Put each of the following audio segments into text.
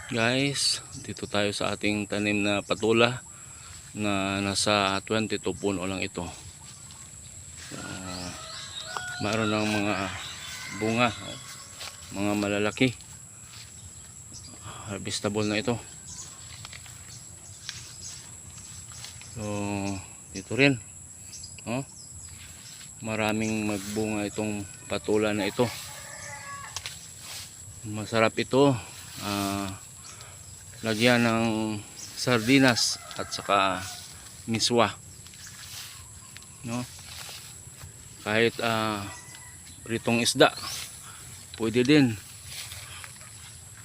Guys, dito tayo sa ating tanim na patula na nasa 22 puno lang ito. Mayroon ng mga bunga, mga malalaki. Harvestable na ito. So, dito rin. Oh, maraming magbunga itong patula na ito. Masarap ito. Lagyan ng sardinas at saka miswa, no? Kahit pritong isda pwede din.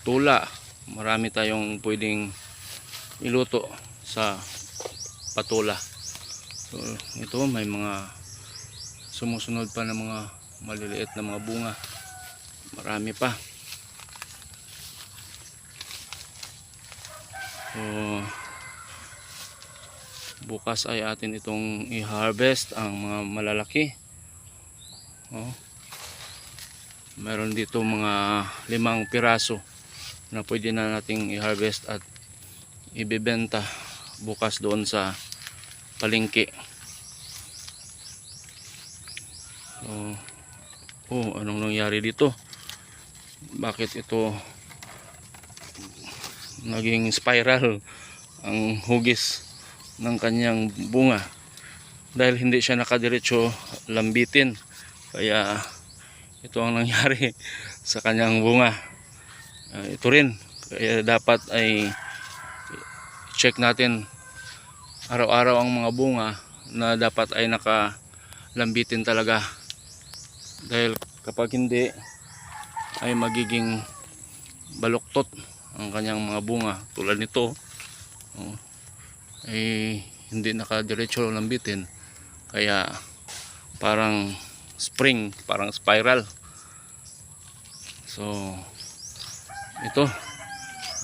Tula, marami tayong pwedeng iluto sa patula. So, ito may mga sumusunod pa na mga maliliit na mga bunga, marami pa. So, bukas ay atin itong i-harvest ang mga malalaki. Meron dito mga 5 piraso na pwede na nating i-harvest at ibebenta bukas doon sa palengke. So, anong nangyari dito? Bakit ito naging spiral ang hugis ng kanyang bunga? Dahil hindi siya nakadiretso lambitin, kaya ito ang nangyari sa kanyang bunga. Ito rin, kaya dapat ay check natin araw-araw ang mga bunga na dapat ay nakalambitin talaga, dahil kapag hindi ay magiging baluktot ang kanyang mga bunga. Tulad nito, ay hindi nakadiretso lambitin, kaya parang spring, parang spiral. So, ito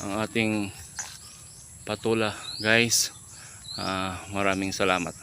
ang ating patula, guys. Maraming salamat.